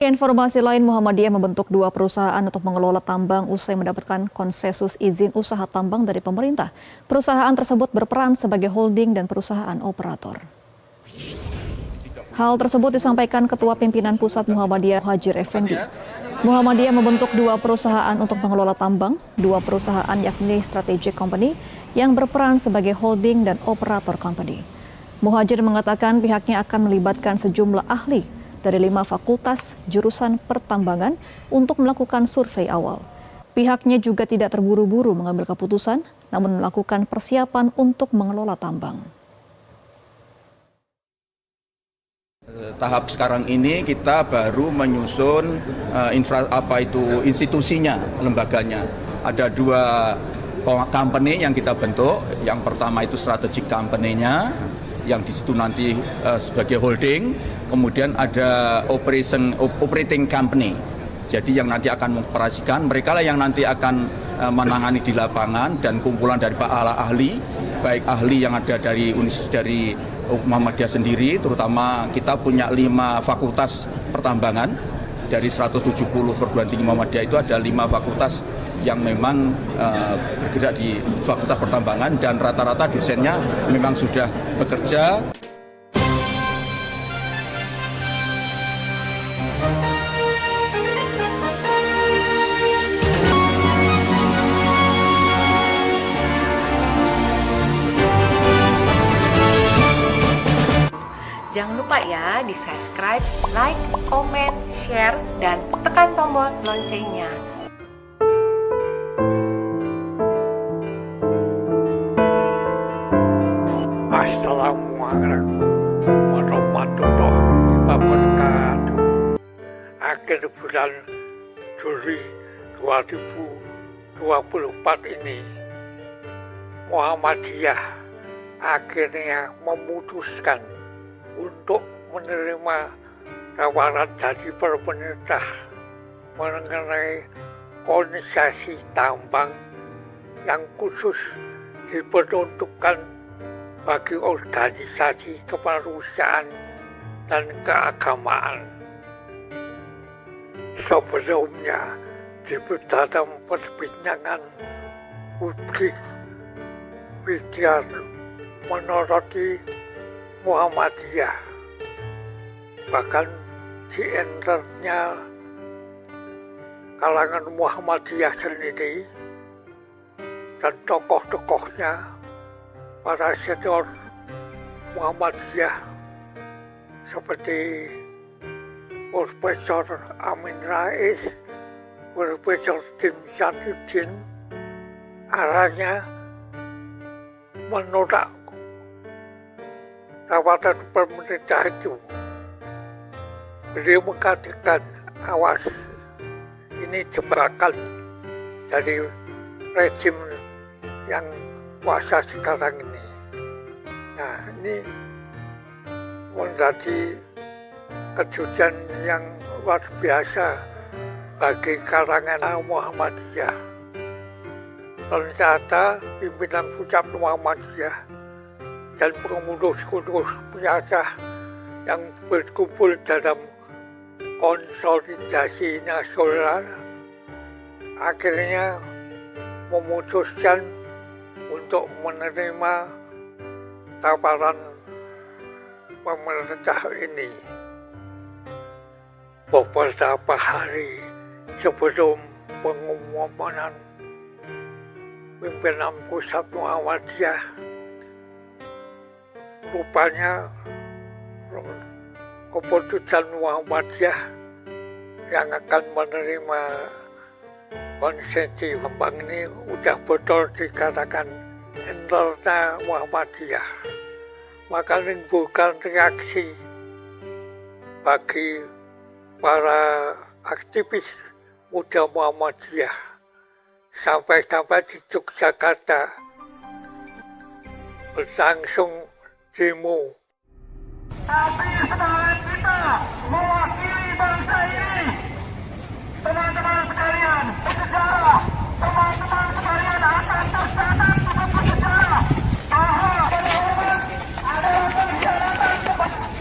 Informasi lain, Muhammadiyah membentuk 2 perusahaan untuk mengelola tambang usai mendapatkan konsensus izin usaha tambang dari pemerintah. Perusahaan tersebut berperan sebagai holding dan perusahaan operator. Hal tersebut disampaikan Ketua Pimpinan Pusat Muhammadiyah Muhadjir Effendi. Muhammadiyah membentuk 2 perusahaan untuk mengelola tambang, 2 perusahaan yakni Strategic Company yang berperan sebagai holding dan operator company. Muhadjir mengatakan pihaknya akan melibatkan sejumlah ahli dari 5 fakultas jurusan pertambangan untuk melakukan survei awal. Pihaknya juga tidak terburu-buru mengambil keputusan, namun melakukan persiapan untuk mengelola tambang. Tahap sekarang ini kita baru menyusun institusinya, lembaganya. Ada 2 company yang kita bentuk. Yang pertama itu strategic company-nya, yang di situ nanti sebagai holding. Kemudian ada operating company. Jadi yang nanti akan mengoperasikan, mereka lah yang nanti akan menangani di lapangan dan kumpulan dari para ahli, baik ahli yang ada dari Muhammadiyah sendiri, terutama kita punya 5 fakultas pertambangan. Dari 170 perguruan tinggi Muhammadiyah itu ada 5 fakultas yang memang bergerak di fakultas pertambangan dan rata-rata dosennya memang sudah bekerja. Jangan lupa ya di subscribe, like, comment, share, dan tekan tombol loncengnya. Assalamualaikum warahmatullahi wabarakatuh. Akhir bulan Juli 2024 ini, Muhammadiyah akhirnya memutuskan untuk menerima tawaran dari pemerintah mengenai konsesi tambang yang khusus diperuntukkan bagi organisasi kemanusiaan dan keagamaan. Sebelumnya di dalam perbincangan publik, media menyoroti Muhammadiyah, bahkan di internalnya kalangan Muhammadiyah sendiri dan tokoh-tokohnya, para senior Muhammadiyah seperti Profesor Amin Rais, Profesor Tim Syarifudin, arahnya menolak tawaran pemerintah itu. Beliau mengatakan, awas, ini jebakan dari rezim yang kuasa sekarang ini. Nah, ini menjadi kejutan yang luar biasa bagi kalangan Muhammadiyah. Ternyata pimpinan pusat Muhammadiyah dan pengurus-pengurus biasa yang berkumpul dalam konsolidasi nasional akhirnya memutuskan untuk menerima tawaran pemerintah ini. Beberapa hari sebelum pengumuman pimpinan pusat Muhammadiyah, rupanya keputusan Muhammadiyah yang akan menerima konsesi tambang ini sudah betul dikatakan internal Muhammadiyah, maka menimbulkan reaksi bagi para aktivis muda Muhammadiyah sampai di Yogyakarta berlangsung demo. Tapi semangat kita mewakili bangsa ini. Teman-teman sekalian, bersejarah. Teman-teman sekalian akan tercatat di buku sejarah bahwa penyelamat adalah pengkhianatan.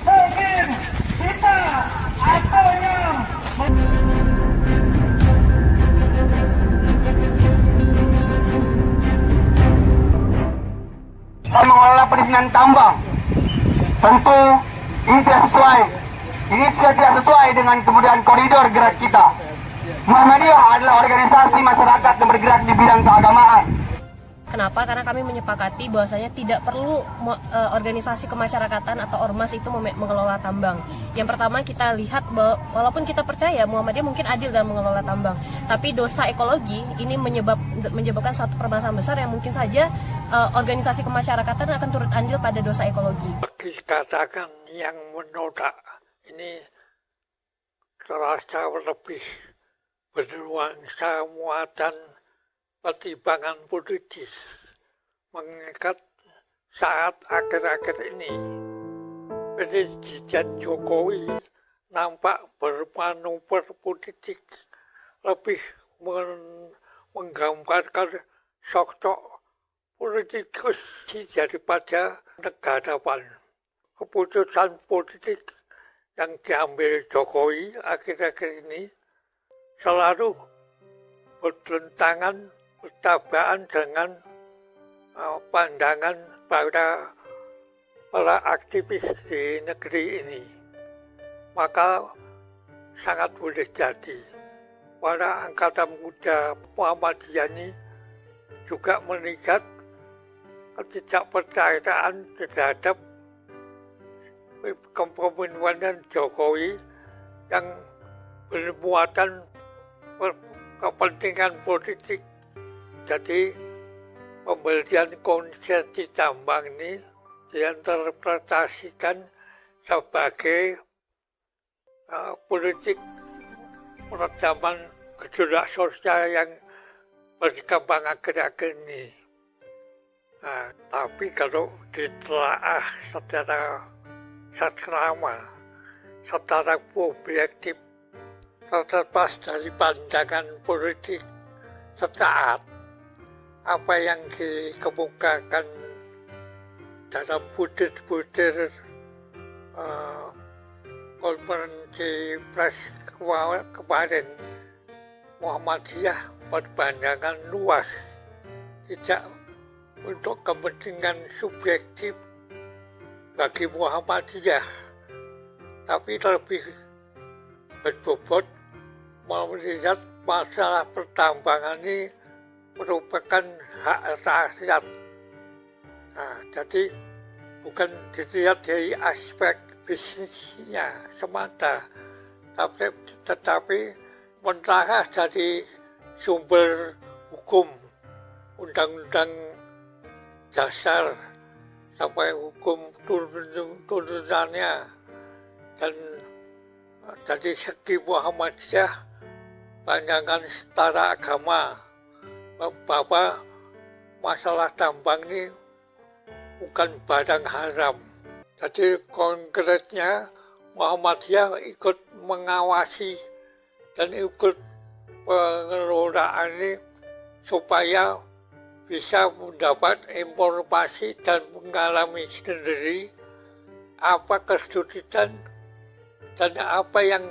Mungkin kita atau yang dengan tambang. Tentu ini tidak sesuai. Ini sudah tidak sesuai dengan kemudian koridor gerak kita. Muhammadiyah adalah organisasi masyarakat yang bergerak di bidang keagamaan. Kenapa? Karena kami menyepakati bahwasanya tidak perlu organisasi kemasyarakatan atau ormas itu mengelola tambang. Yang pertama kita lihat bahwa walaupun kita percaya Muhammadiyah mungkin adil dalam mengelola tambang, tapi dosa ekologi ini menyebabkan satu permasalahan besar yang mungkin saja organisasi kemasyarakatan akan turut andil pada dosa ekologi. Dikatakan yang menolak ini terasa lebih bernuansa muatan pertimbangan politis, mengingat saat akhir-akhir ini Presiden Jokowi nampak bermanuver politik lebih menggambarkan sosok politikus daripada negarawan. Keputusan politik yang diambil Jokowi akhir-akhir ini selalu bertentangan, bertabrakan dengan pandangan para aktivis di negeri ini. Maka sangat boleh jadi para angkatan muda Muhammadiyah ini juga melihat ketidakpercayaan terhadap kepemimpinan Jokowi yang bermuatan kepentingan politik. Jadi pembelian konsesi tambang ini diinterpretasikan sebagai politik peredaman gejolak sosial yang berkembang akhir-akhir ini. Nah, tapi kalau ditelaah secara seksama, secara objektif, terlepas dari pandangan politik sesaat, apa yang dikemukakan dalam butir-butir konferensi pers kemarin, Muhammadiyah berpandangan luas, tidak untuk kepentingan subjektif bagi Muhammadiyah, tapi lebih berbobot melihat masalah pertambangan ini merupakan hak rakyat. Nah, jadi bukan dilihat dari aspek bisnisnya semata, tetapi mentahlah dari sumber hukum, undang-undang dasar sampai hukum turunannya, dan dari segi Muhammadiyah pandangan setara agama bahwa masalah tambang ini bukan barang haram. Jadi konkretnya Muhammadiyah ikut mengawasi dan ikut pengelolaan ini supaya bisa mendapat informasi dan mengalami sendiri apa kesulitan dan apa yang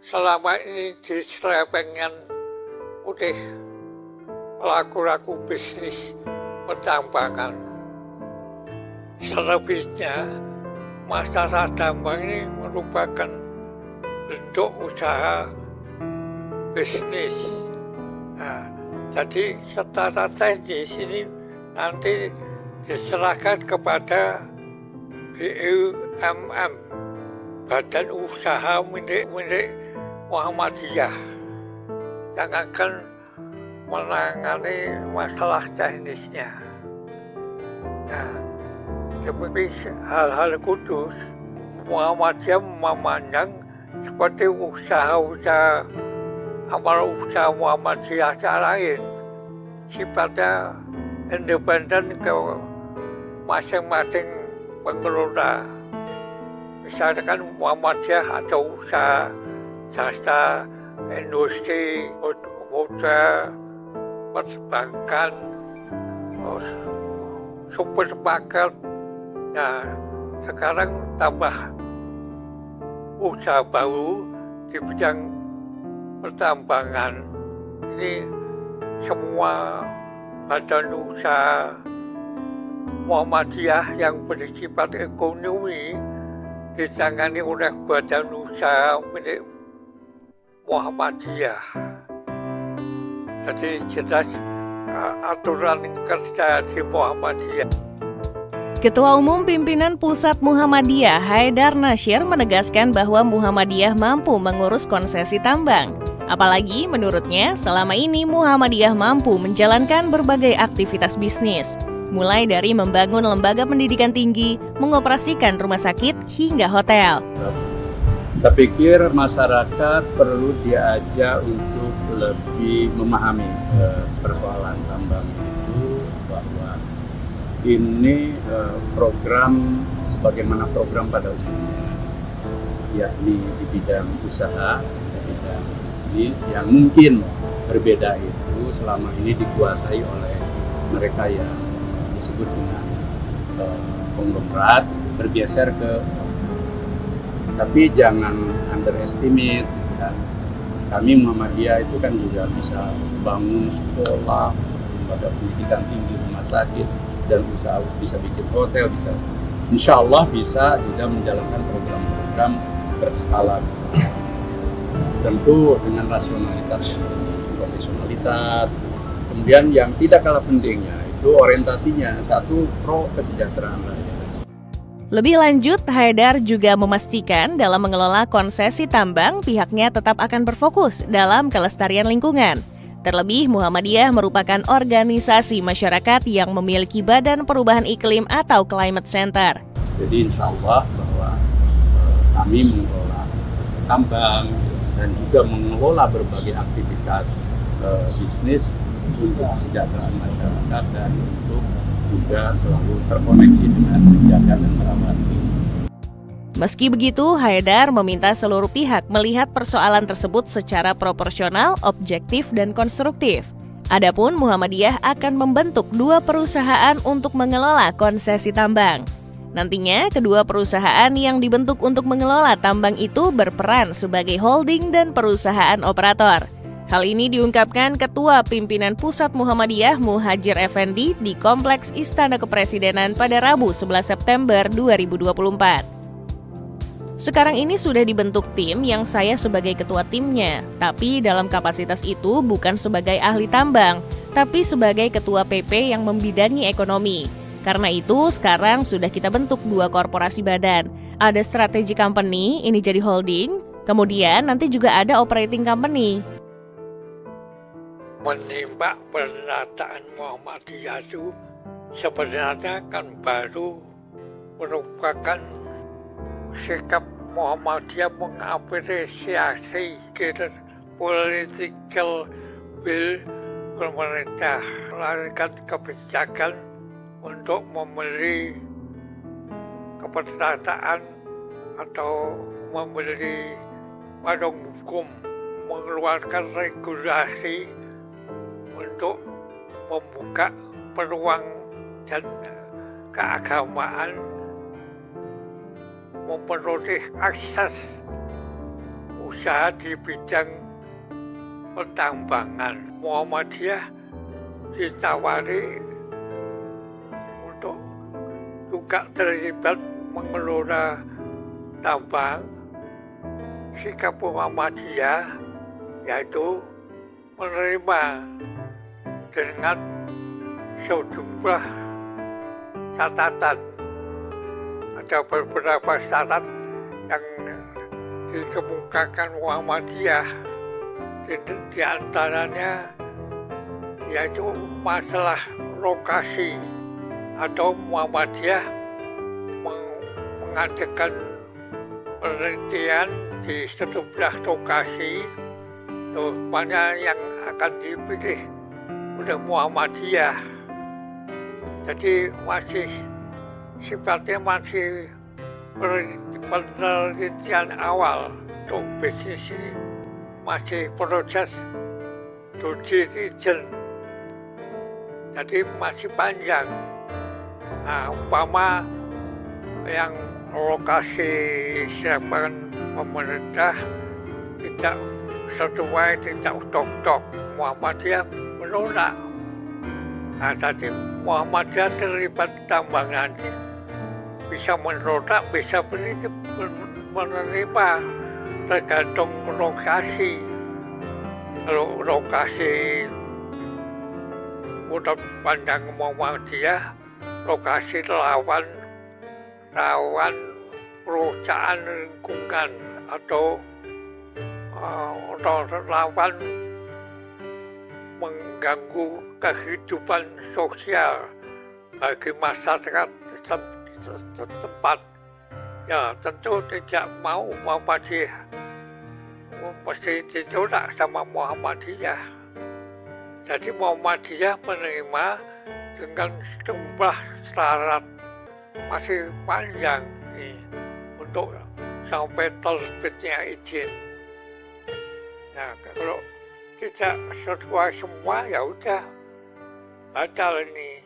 selama ini diselewengkan oleh pelaku-pelaku bisnis pertambangan. Selebihnya, masalah tambang ini merupakan bentuk usaha bisnis. Nah, jadi secara teknis ini nanti diserahkan kepada BUMN, Badan Usaha milik Muhammadiyah, yang akan menangani masalah teknisnya. Nah, seperti hal-hal khusus, Muhammadiyah memandang seperti usaha-usaha amal usaha Muhammadiyah lain, sifatnya independen ke masing-masing pengelola. Misalkan Muhammadiyah atau usaha jasa, industri, hotel, perbankan, supermarket. Nah, sekarang tambah usaha baru di bidang pertambangan. Ini semua badan usaha Muhammadiyah yang bersifat ekonomi ditangani oleh badan usaha milik Muhammadiyah. Jadi jelas aturan kerja di Muhammadiyah. Ketua Umum Pimpinan Pusat Muhammadiyah Haidar Nasyir menegaskan bahwa Muhammadiyah mampu mengurus konsesi tambang. Apalagi menurutnya selama ini Muhammadiyah mampu menjalankan berbagai aktivitas bisnis. Mulai dari membangun lembaga pendidikan tinggi, mengoperasikan rumah sakit, hingga hotel. Saya pikir masyarakat perlu diajak untuk lebih memahami persoalan tambang itu, bahwa ini program sebagaimana program pada umumnya, yakni di bidang usaha, di bidang bisnis yang mungkin berbeda itu selama ini dikuasai oleh mereka yang disebut dengan konglomerat, bergeser ke, tapi jangan underestimate kan. Kami Muhammadiyah itu kan juga bisa bangun sekolah, lembaga pendidikan tinggi, rumah sakit, dan usaha, bisa bikin hotel, bisa, insya Allah bisa juga menjalankan program-program berskala besar. Tentu dengan rasionalitas, profesionalitas. Kemudian yang tidak kalah pentingnya itu orientasinya satu, pro kesejahteraan rakyat. Lebih lanjut, Haidar juga memastikan dalam mengelola konsesi tambang, pihaknya tetap akan berfokus dalam kelestarian lingkungan. Terlebih, Muhammadiyah merupakan organisasi masyarakat yang memiliki Badan Perubahan Iklim atau Climate Center. Jadi insya Allah bahwa kami mengelola tambang dan juga mengelola berbagai aktivitas bisnis untuk kesejahteraan masyarakat dan untuk juga selalu terkoneksi dengan menjaga dan merawat lingkungan. Meski begitu, Haidar meminta seluruh pihak melihat persoalan tersebut secara proporsional, objektif, dan konstruktif. Adapun Muhammadiyah akan membentuk 2 perusahaan untuk mengelola konsesi tambang. Nantinya, kedua perusahaan yang dibentuk untuk mengelola tambang itu berperan sebagai holding dan perusahaan operator. Hal ini diungkapkan Ketua Pimpinan Pusat Muhammadiyah Muhajir Effendi di Kompleks Istana Kepresidenan pada Rabu 11 September 2024. Sekarang ini sudah dibentuk tim yang saya sebagai ketua timnya, tapi dalam kapasitas itu bukan sebagai ahli tambang, tapi sebagai ketua PP yang membidangi ekonomi. Karena itu sekarang sudah kita bentuk 2 korporasi badan. Ada strategic company, ini jadi holding, kemudian nanti juga ada operating company. Menimba pernyataan Muhammadiyah itu sebenarnya kan baru merupakan sikap Muhammadiyah mengapresiasi political will pemerintah melahirkan kebijakan untuk memberi keperdataan atau memberi payung hukum, mengeluarkan regulasi untuk membuka peluang dan keagamaan, memperoleh akses usaha di bidang pertambangan. Muhammadiyah ditawari untuk juga terlibat mengelola tambang. Sikap Muhammadiyah yaitu menerima dengan sejumlah catatan. Ada beberapa syarat yang dikemukakan Muhammadiyah, di antaranya yaitu masalah lokasi, atau Muhammadiyah mengadakan penelitian di sejumlah lokasi mana yang akan dipilih oleh Muhammadiyah. Jadi masih sifatnya masih penelitian awal untuk bisnis ini, masih proses due diligence, jadi masih panjang. Nah, umpama yang lokasi siapkan pemerintah tidak sesuai, tidak tok-tok, Muhammadiyah menolak. Nah, tadi Muhammadiyah terlibat tambangan, bisa menerodak, bisa menerima, tergantung lokasi. Kalau lokasi udah pandang Muhammadiyah, lokasi rawan perusahaan lingkungan atau rawan mengganggu kehidupan sosial bagi masyarakat setempat. Ya tentu tidak mau Muhammadiyah, mesti ditolak sama Muhammadiyah. Jadi Muhammadiyah menerima dengan sejumlah syarat masih panjang nih untuk sampai terbitnya izin. Nah, kalau tidak sesuai semua ya udah batal ini.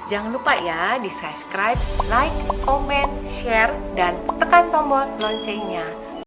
Jangan lupa ya di subscribe, like, comment, share, dan tekan tombol loncengnya.